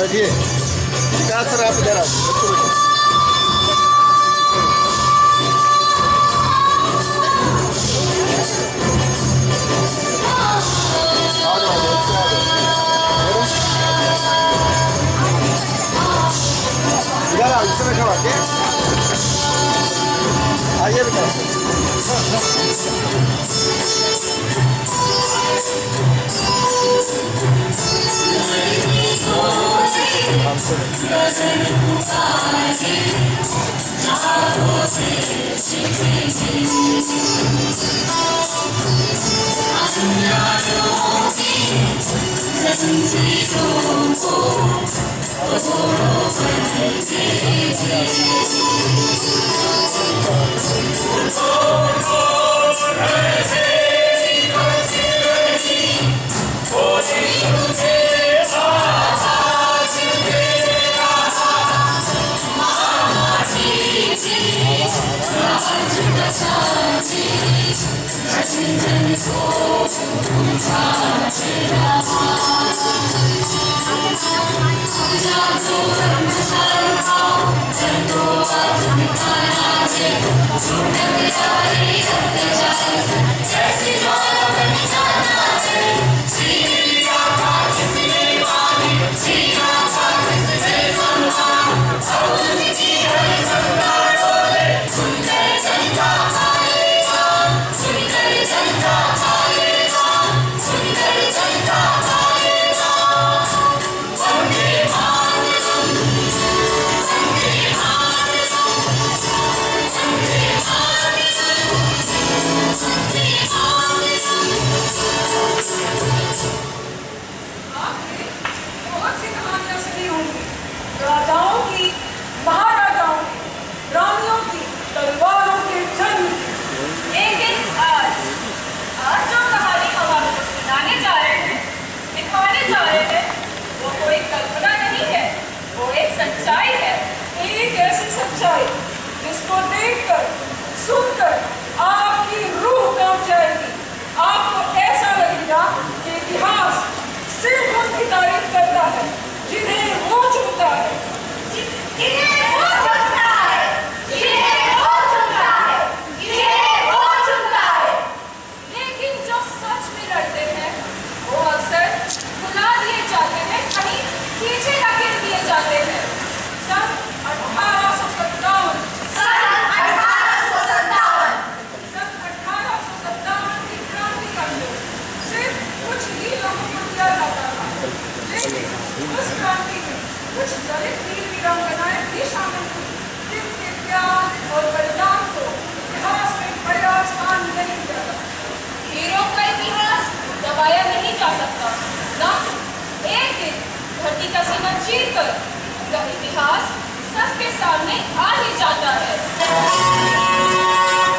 बैठिए। क्या सर आप इधर आओ। इधर आओ, इसमें बैठो आके। आइए बेटा। सच्चाई है, एक ऐसी सच्चाई जिसको देखकर सुनकर आपकी रूह कांप जाएगी। आपको ऐसा लगेगा कि इतिहास सिर्फ उनकी तारीफ करता है जिन्हें वो चुनता है, जिन्हें वो चुनता है, जिन्हें वो चुनता है, जिन्हें वो चुनता है। लेकिन जो सच में लड़ते हैं वो अक्सर भुला दिए जाते हैं, कहीं पीछे धकेल दिए जाते हैं। सन 1857 की क्रांति का विरोध सिर्फ कुछ ही लोगों को किया जाता था, लेकिन उस क्रांति में कुछ दलित वीर वीरांगनाएं भी शामिल थी जिनके त्याग और बलिदान को इतिहास में बड़ा स्थान नहीं दिया था। वीरों का इतिहास दबाया नहीं जा सकता, ना एक दिन धरती का सीना चीर कर उनका इतिहास सबके सामने आ ही जाता है।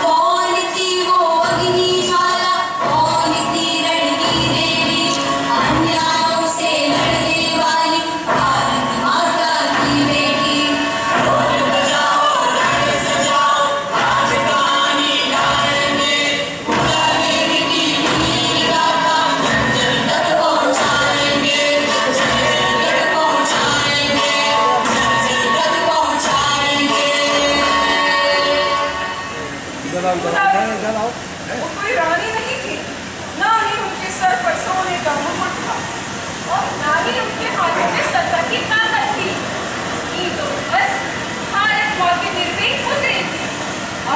कौन थी वो अग्निज्वाला, कौन थी रणवीर देवी, अन्यायों से लड़ने वाली भारत माता की बेटी। ढोल बजाओ, रण सजाओ, राजधानी गाएंगे, मुजाहिर की वीर गाथा जंगल तक पहुंचाएंगे, जंगल तक पहुंचाएंगे, जंगल तक पहुंचाएंगे। वो कोई रानी नहीं थी, ना ही उनके सर पर सोने का मुकुट था और ना ही उनके हाथों में सत्ता की ताकत थी। ये तो बस भारत माँ की निर्भीक पुत्री थी।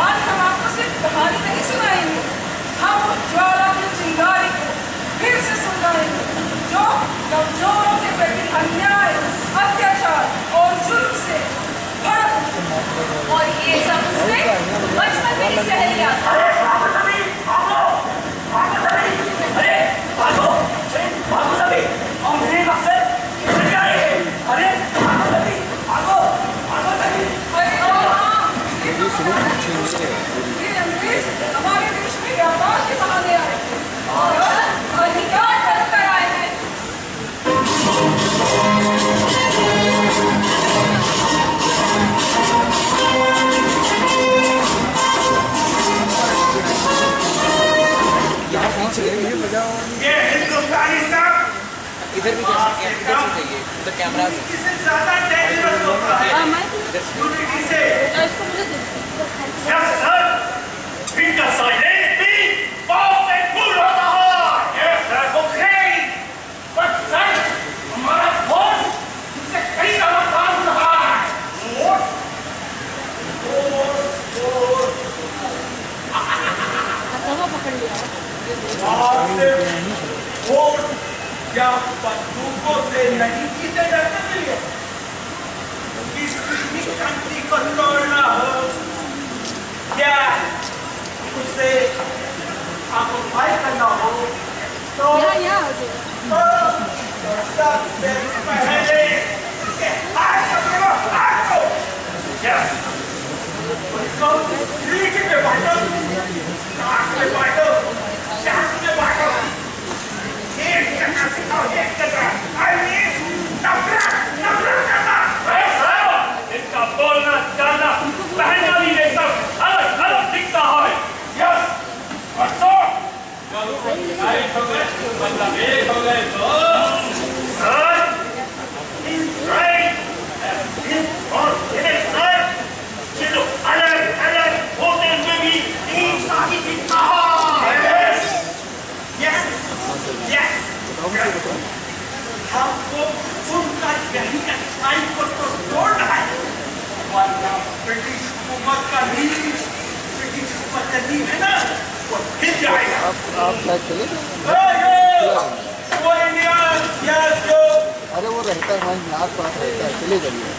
आज हम आपको सिर्फ कहानी नहीं सुनाएंगे, हम उस ज्वाला की चिंगारी को फिर से सुनाएंगे जो कमजोरों के प्रति अन्याय, अत्याचार और जुल्म से भड़क उठी। और ये सब उसने बचपन में ही सह लिया था। हमारे देश में व्यापार के बहाने आए और अधिकार तक कर आए हैं। ये हिंदुस्तानी सब इधर भी जा सकते हैं, इधर से जाइए, उधर कैमरा किसी ज्यादा डेंजरस होता है यूनिटी से। इसको मुझे दे यस सर, इनका साइलेंस भी बहुत फुल होता है। Yes sir, okay, but sir हमारा फोन इससे कई ज्यादा काम रहा है। तवा पकड़ लिया फोर्स या बंदूकों से नहीं जीते जाते हैं। किसी कंट्री को तोड़ना हो या उसे ऑक्युपाई करना हो तो सबसे पहले इसके हाथ को यस उसको नीचे पे बांटो, नाक पे बांटो, शांत में बांटो। एक करना सिखाओ, एक करना। आई मीन नफरत करना। इनका बोलना चालना पहनना भी ये सब अलग अलग दिखता है। यस और तो मतलब एक हो गए तो सर इन राइट और सर चलो अलग अलग होते हुए भी एक साथ ही दिखता है। यस यस हमको उनका यही अच्छाई को तो तोड़ना है, वरना ब्रिटिश हुकूमत का नींव, ब्रिटिश हुकूमत का नींव है ना, वो हिल जाएगा। आप चले वो इंडियन यस जो अरे वो रहता है वहीं आस-पास रहता है, चले जाइए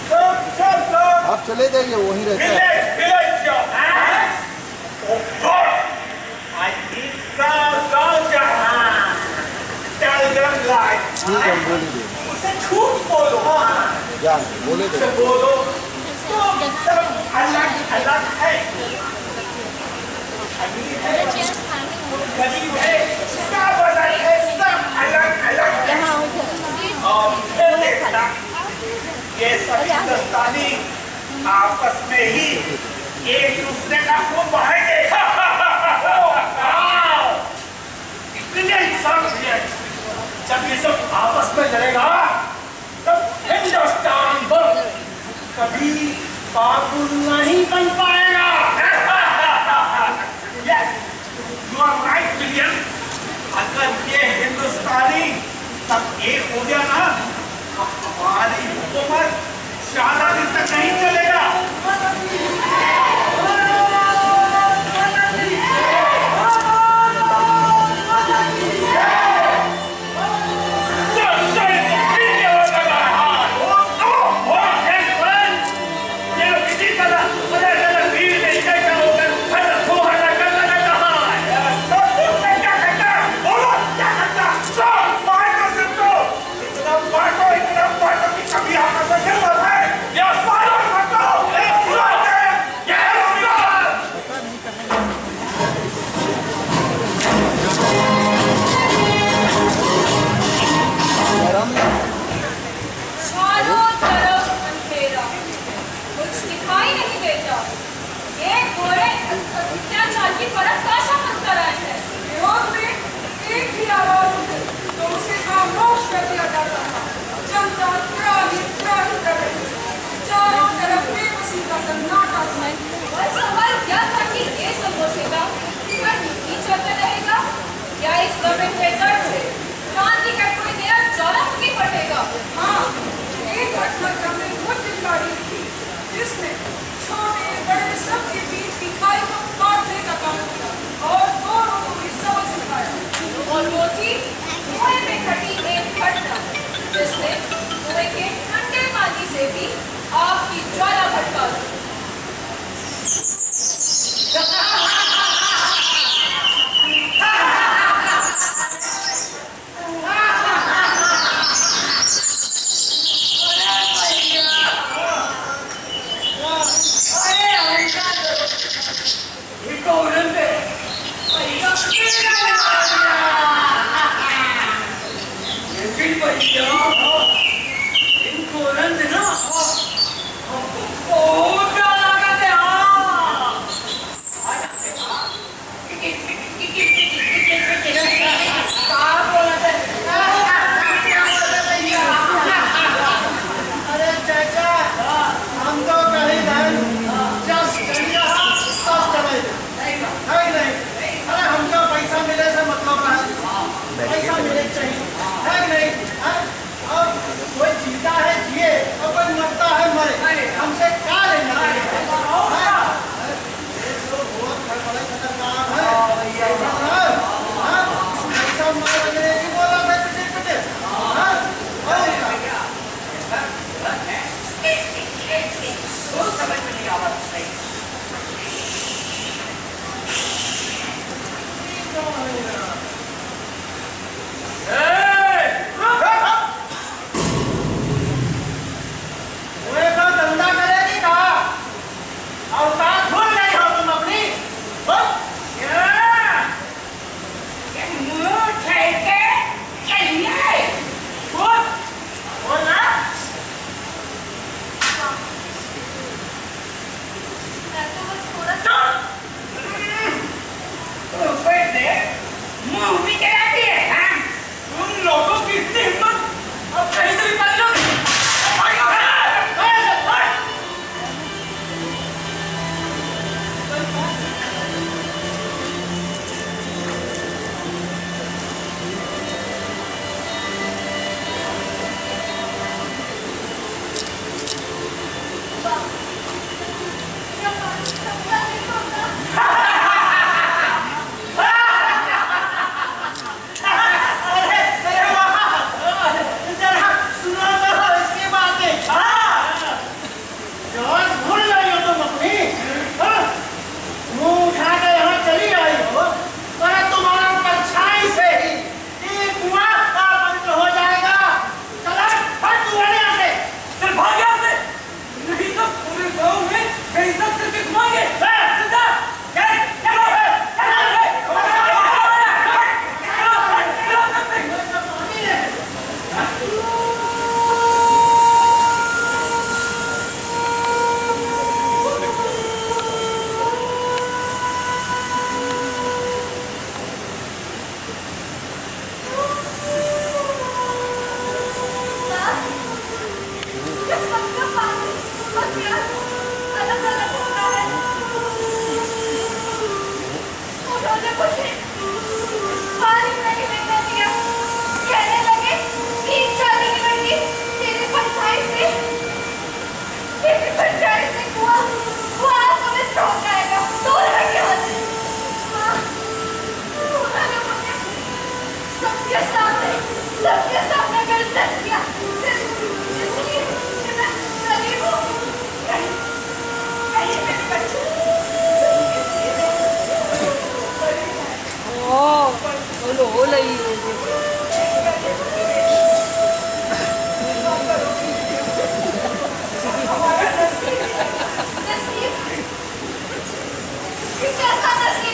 सब आप, चले जाइए, वहीं रहता है। विलेज जो है ओ गॉड आई नीड गाँव जहाँ टेल देम लाइक ठीक है, बोले दे उसे झूठ बोलो, जा बोले उसे दे। बोलो तो सब अलग अलग है, अमीर है गरीब है, सब अलग है, सब अलग अलग है। और फिर देखना ये सभी हिंदुस्तानी आपस में ही एक दूसरे का खून बहाएंगे। जब ये सब आपस में लड़ेगा तब हिंदुस्तान कभी बाबुल नहीं बन पाएगा। Yes, you are right, William. अगर ये हिंदुस्तानी सब एक हो गया ना तो हमारी हुकूमत ज्यादा दिन तक नहीं चलेगा।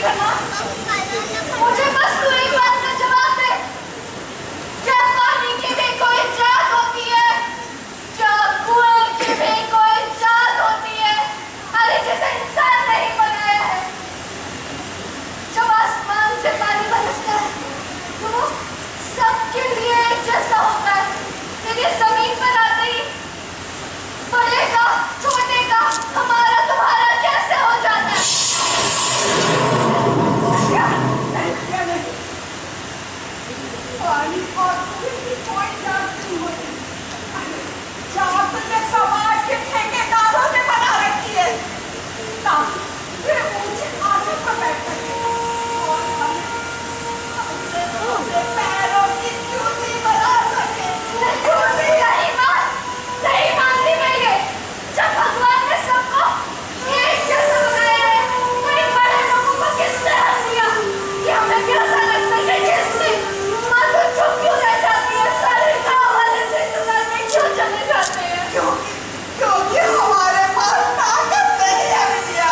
ठीक है माँ, मुझे बस तू एक बात का जवाब दे। क्या पानी की भी कोई जात होती है? क्या कुएं की भी कोई जात होती है? अरे जिसे इंसान नहीं बनाया है। जब आसमान से पानी बरसता है तो वो सबके लिए एक जैसा होता है, लेकिन जमीन पर आते ही बड़ेगा छोटेगा हमारा तुम्हारा कैसे हो जाता है? पानी और की कोई जात नहीं होती। जात ने समाज के ठेकेदारों ने बना रखी है ताकि वे ऊंचे आसन पर बैठ सके और हमें अपने पैरों की जूती बना सके। नहीं मानती मैं ये। जब भगवान ने सबको एक जैसा बनाया है तो इन बड़े लोगों को किसने हक दिया कि हमें कैसा लगता है? किसने? माँ तो चुप क्यों रह जाती है? सारे गाँव वाले से में क्यों चले जाते हैं? क्योंकि हमारे पास ताकत नहीं है बिटिया।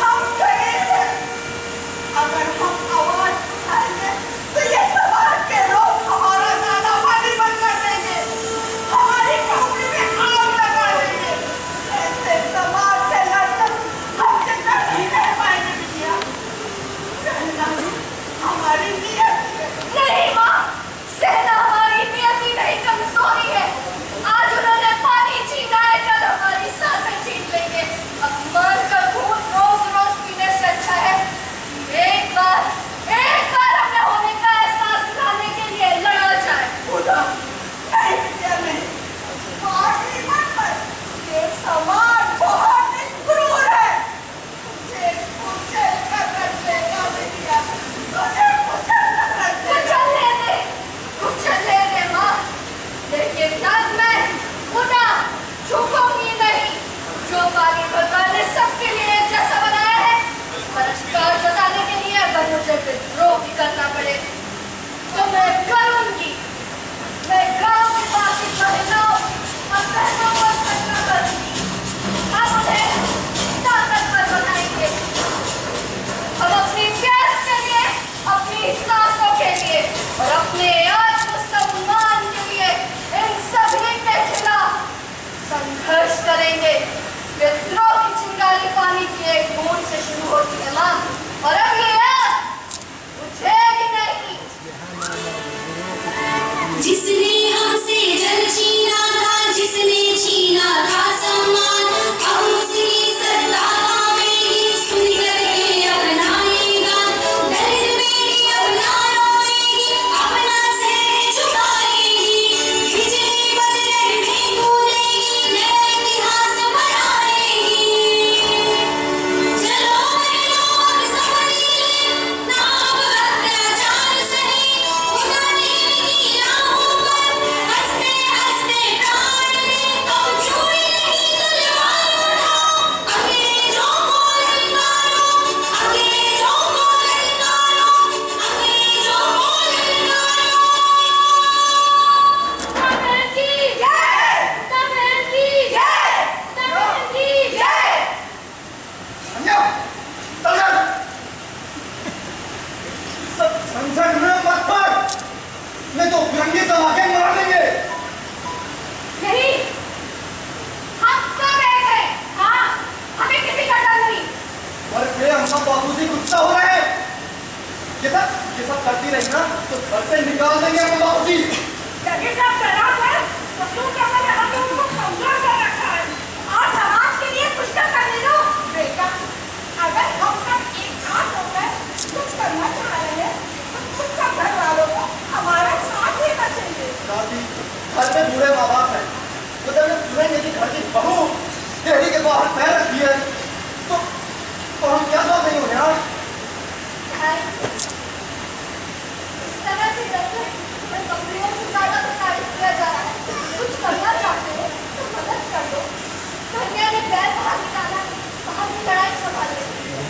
हम गरीब हैं। अगर हम आवाज उठाएंगे तो ये समाज के लोग हमारा नाना पानी बंद कर देंगे, हमारी कंपनी में आग लगा देंगे। ऐसे समाज से लड़कर हम जिंदा नहीं रह पाएंगे बिटिया। सहना हमारी नियत है। नहीं माँ, सहना हमारी नियति नहीं, कमजोरी है। आज उन्होंने पानी छीना है, कल हमारी सांसें छीन लेंगे। अपमान का खून रोज रोज पीने से अच्छा है एक बार हमें होने का एहसास दिलाने के लिए लड़ा जाए। खुदा नहीं बिटिया नहीं, पागली मत बन। ये समाज बहुत ही क्रूर है। तुझे कुचल कर रख देगा बिटिया, तुझे कुचल कर रख देगा। कुचल ले माँ, लेकिन तब मैं खुदा झुकूंगी नहीं। जो पानी भगवान ने सबके लिए एक जैसा बनाया है, उस पर अधिकार जताने के लिए अगर मुझे विद्रोह भी करना पड़े तो मैं करूंगी। मैं गांव के बाकी महिलाओं और बहनों को इकट्ठा करूंगी। हम उन्हें ताकतवर बनाएंगे। हम अपनी प्यास के लिए, अपनी सांसों के लिए और अपने आत्मसम्मान के लिए इन सभी के खिलाफ संघर्ष करेंगे। विद्रोह की चिंगारी पानी की एक बूंद से शुरू होती है माँ, और अब ये आग बुझेगी नहीं। जिसने हमसे जल छीना था, जिसने छीना था सम्मान, अब उसकी सत्ता पावेगी, सुन करके अपनाएगा। दर्द मेरी अपना रोएगी, अपना सिर झुकाएगी। बिजली बदले में कूदेगी, नया इतिहास बनाएगी। चलो लोग समझिए, ना अब अत्याचार सही, खुदा देवी की राहों पर हंसते हंसते प्राण दे। तो चोरी नहीं तलवार उठाओ, अंग्रेजों को ललकारो, अंग्रेजों को ललकारो, अंग्रेजों को ललकारो। तमिल की जय, तमिल की जय, तमिल की जय। सब संसद में मत पड़, नहीं तो फिरंगी दबा के मार देंगे। नहीं, हम सब एक हैं। हाँ, हमें किसी का डर नहीं। और फिर हम सब बाबूजी गुस्सा हो रहे हैं। ये सब करती रही ना तो घर से निकाल देंगे हम बाबूजी। जगह जब खराब है तो क्यों कहते हैं हमने उनको कमजोर कर रखा है। और समाज के लिए कुछ तो करने दो बेटा। अगर हम सब एक साथ होकर कुछ करना चाह रहे हैं तो खुद सब घर वालों को हमारे साथ ही बचेंगे। दादी, घर में बूढ़े माँ बाप हैं, तो जब ये सुनेंगे कि घर की बहू डेयरी के बाहर पैर रखी है तो हम क्या जवाब देंगे उन्हें यार? इस तरह से करके तुम्हें कंपनियों से ज्यादा प्रताड़ित किया जा रहा है। कुछ करना चाहते हो तो मदद कर दो। कन्या ने पैर बाहर निकाला, बाहर की लड़ाई संभाल लेती है।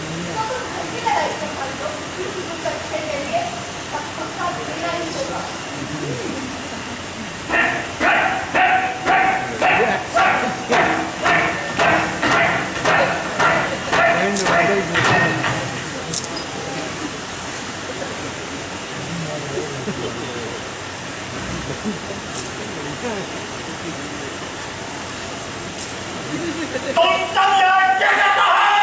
तुम सब यहाँ क्या करता है?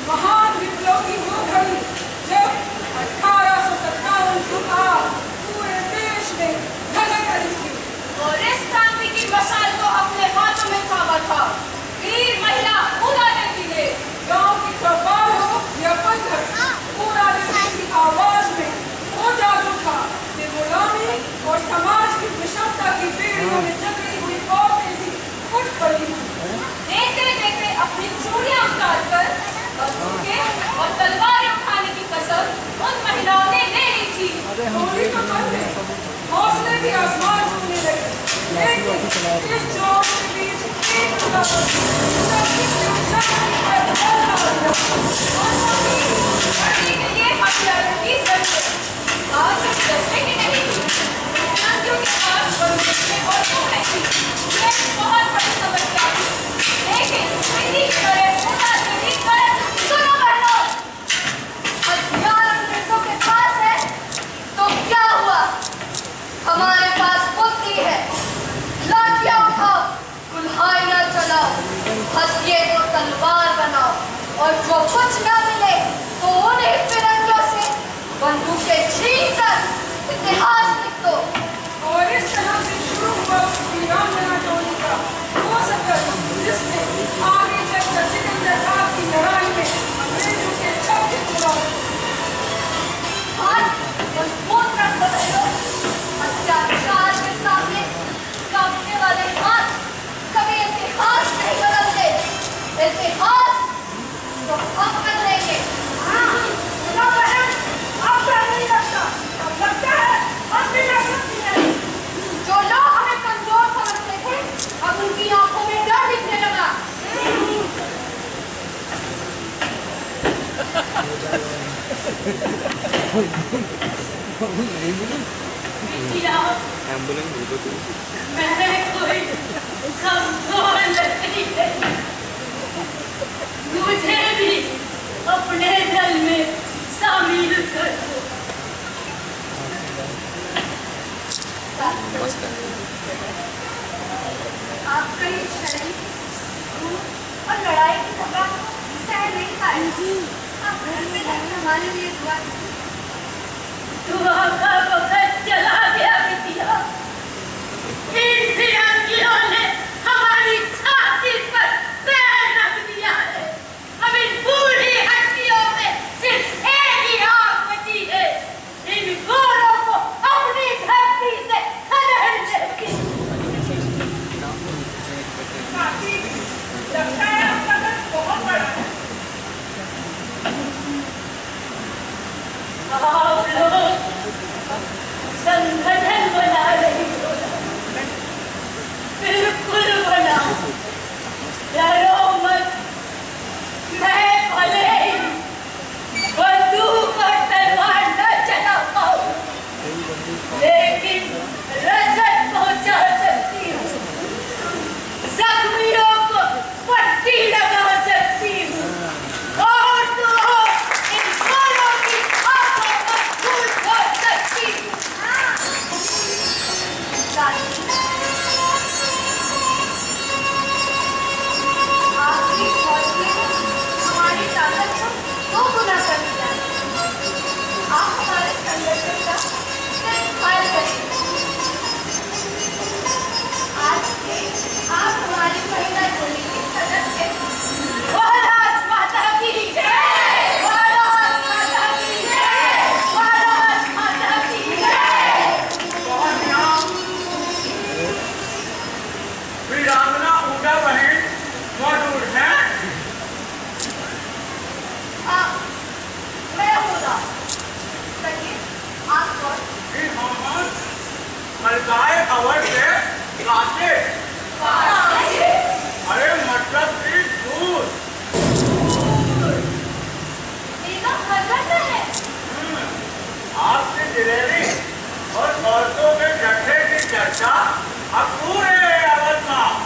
महान विप्लव की वो घड़ी जब 1857 की आग पूरे देश में धधक रही थी और इस क्रांति की मशाल को अपने हाथों में थामा था वीर महिला उड़ा देती है। गांव की चौपाल हो या बंधक, पूरा देश की आवाज में वो जाग उठा कि गुलामी और समाज की विषमता की बेड़ियों में जकड़ी हुई औरतें भी उठ पड़ी। देखते देखते अपनी चूड़ियां उतार कर बंदूकें और तलवारें उठाने की कसम उन महिलाओं ने ले ली थी। गोली तो बंद है, हौसले भी आसमान छूने लगे, लेकिन इस जोश के बीच एक खुदा सबकी पहचान पर बदल आ गया। और मम्मी ने ये हथियार की जरूरत आज हम दसवें की नहीं नदियों के पास बंदूकें और तोपें थी। ये बहुत बड़ी समस्या थी, लेकिन इसी तरह खुदा से भी कर सुनो बहनों, हथियार अंग्रेजों के पास है तो क्या हुआ? हमारे पास बुद्धि है। लाठियां उठाओ, कुल्हाड़ियां चलाओ, हथिये को तलवार बनाओ और जो कुछ न मिले तो उन्हीं फिरंगियों से बंदूकें छीन कर इतिहास लिख दो। और इस तरह से शुरू हुआ वीरांगना टोली का वो सफर, जिसने आगे चलकर सिकंदर खान की लड़ाई में अंग्रेजों के छक्के छुड़ाए। हाथ मजबूत रख दो बहनों, अत्याचार के सामने कांपने वाले हाथ कभी इतिहास नहीं बदलते। इतिहास तो हम बदलेंगे। ना बहन, अब डर नहीं लगता, अब लगता है अब भी लग सकती है। जो लोग हमें कमजोर समझते थे, अब उनकी आंखों में डर दिखने लगा। मैं कोई कमजोर लड़की नहीं, मुझे भी अपने दल में शामिल कर दो। आप कहीं शरीर, धूप और लड़ाई की थकान सह नहीं पाए। आप घर में रहकर हमारे लिए दुआ कीजिए। दुआ का वक्त चला गया बिटिया। इन फिरंगियों ने हमारी छाती पर पैर रख दिया है। अब इन बूढ़ी हड्डियों में सिर्फ एक ही आग बची है, इन गोरों को अपनी धरती से खदेड़ने की। काफी लगता है आपका दर्द बहुत बड़ा है। आप लोग संगठन बना रही हो, बिल्कुल बनाओ, डरो मत। मैं भले ही बंदूक और तलवार न चला पाऊं, लेकिन रसद पहुंचा सकती हूँ, जख्मियों को पट्टी लगा सकती हूँ, और तो इन गोरों की आंखों पर फूल खोल सकती हूँ। आपकी हौसले ने हमारी ताकत को दो गुना कर दिया। आप हमारे संगठन का देखभाल करेंगे। आज से आप हमारी महिला टोली के सदस्य हैं। भारत माता की जय! भारत माता की जय! भारत माता की जय! कौन यहाँ? वीरांगना ऊंटा बहन मौजूद है? हाँ, मैं हूँ ना। कहिए, आप कौन? इन मोहम्मद मलकाए अवध से काटे। अरे मतलब कि दूध। मेरा हजरत है। आपकी दिलेरी और औरतों के जत्थे की चर्चा अब पूरे अवध में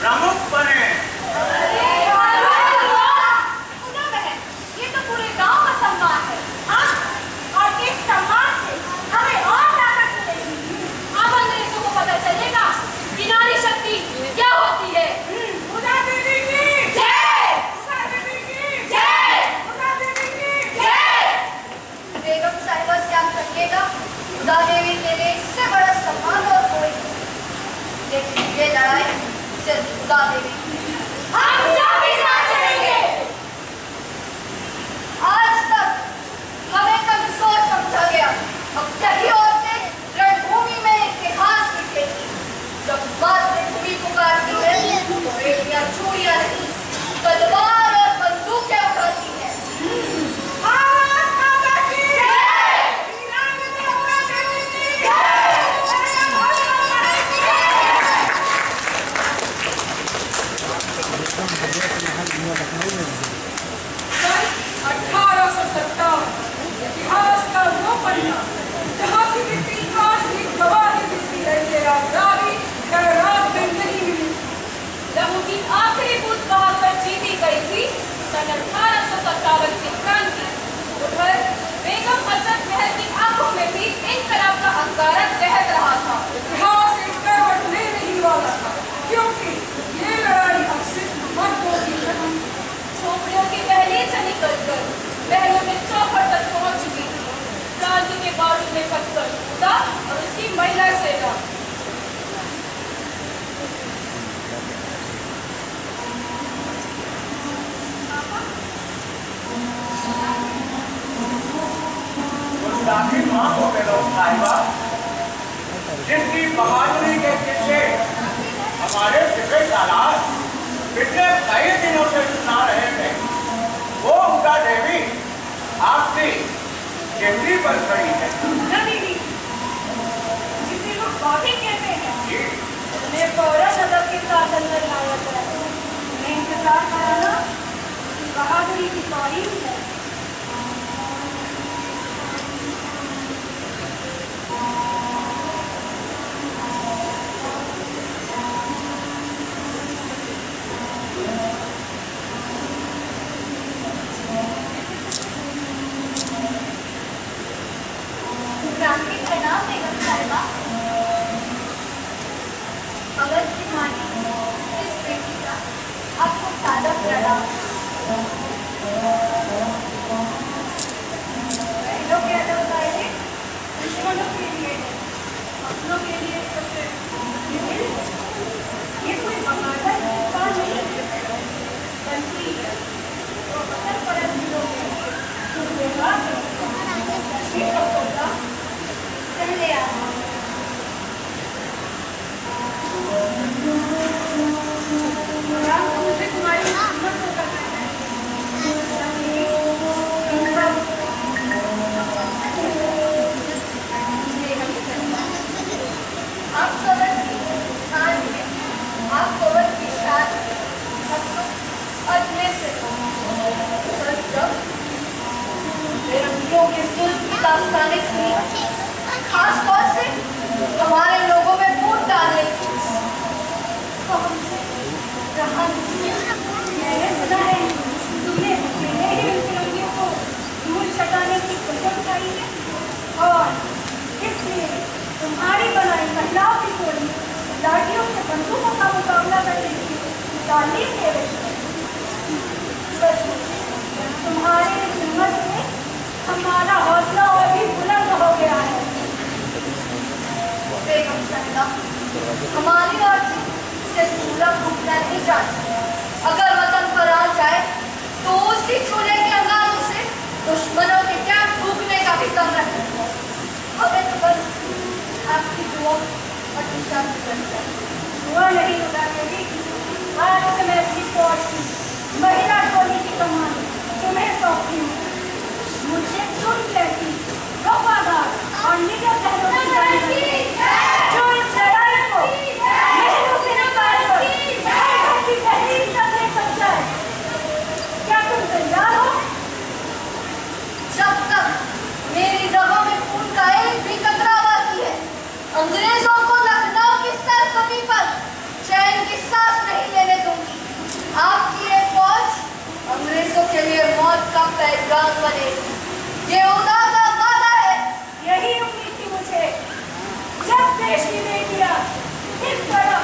प्रमुख बने। ये तो पूरे गांव का सम्मान है। हाँ, और इस सम्मान से हमें और ताकत मिलेगी। अब अंग्रेजों को पता चलेगा कि नारी शक्ति क्या होती है। उदा देवी की जय, उदा देवी की जय, उदा देवी की जय। बेगम साहिबा से आप कहिएगा, उदा देवी के लिए इससे बड़ा सम्मान और कोई नहीं। लेकिन ये लड़ाई सिर्फ उदा देवी की। हम सब भी साथ चलेंगे। आज तक हमें कमजोर समझा गया। अब यही औरतें रणभूमि में इतिहास लिखेगी। जब मातृभूमि पुकारती है तो बेटियां चूड़ियां नहीं, तलवार और बंदूकें उठाती हैं। भारत माता की जय, वीरांगना उदा देवी की जय। 1857 इतिहास का वो पन्ना जहाँ की मिट्टी आज भी गवाही देती है कि आजादी रात में नहीं मिली। लहू की आखिरी बूंद बहाकर जीती गई थी सन 1857 की क्रांति। उधर बेगम हजरत महल की आंखों में भी इनकलाब का अंगारा दहक रहा था। इतिहास एक करवट लेने ही वाला था, क्योंकि ये लड़ाई अब सिर्फ मर्दों की नहीं, झोपड़ियों की दहलीज से निकलकर महलों में चौखट तक पहुंच चुकी थी। क्रांति के बारूद में पत्थर उदा और उसकी महिला सेना। गुस्ताखी मां को बेगम साहिबा, जिनकी बहादुरी के किस्से हमारे पिछले सालार पिछले कई दिनों से सुना रहे थे, वो उदा देवी आपकी चेहरी पर खड़ी है। नहीं, जिसे लोग बातें कहते हैं जी, उन्हें फौरन अदब के साथ अंदर लाया जाए। उन्हें इंतजार कराना बहादुरी की तारीफ है। क्रांति प्रणाम बेगम साहिबा। अवध की माटी इस बेटी का आपको सादर प्रणाम। बहनों के अदब कायदे दुश्मनों के लिए है, अपनों के लिए तो सिर्फ ये कोई बहादुर इंसान नहीं है, बल्कि वो वतन परस्त लोग हैं जो व्यवहार करते हैं। ठीक होगा पहले आप मुझे तुम्हारी हिम्मत को करना है। आप कवर की खान है, आप कवर की शान अब तो अजमेर से रंगियों के जुल्म की दास्तानें सुनी, खास तौर से हमारे लोगों में फूट डालने की, तो हमसे रहा नहीं। मैंने सुना है तुमने अकेले ही उन रंगियों को धूल छटाने की कसम खाई है, और इसलिए तुम्हारी बनाई महिलाओं की टोली लाठियों से बंदूकों का मुकाबला करने की तालीम दे रही है। सचमुच तुम्हारी इस हिम्मत से हमारा हौसला और भी बुलंद हो गया है। बेगम साहिबा, हमारी और से चूल्हा फूटना नहीं जानती। अगर वतन पर आ जाए तो उसी चूल्हे के अंगारों से दुश्मनों के क्या फूकने का भी कम रहे। हमें तो बस आपकी दुआ और दिशा की जरूरत है। हुआ नहीं उदा देवी, आज से मैं अपनी फौज की महिला टोली की कमान तुम्हें सौंपती हूँ। मुझे तुम जैसी वफादार और निडर बहनों की जरूरत है, जो इस लड़ाई को महलों से निकाल कर घर की दहलीज तक लेकर जाए। क्या तुम तैयार हो? न बने। ये खुदा का वादा है। यही उम्मीद थी मुझे जब देश की बेटियां इस तरह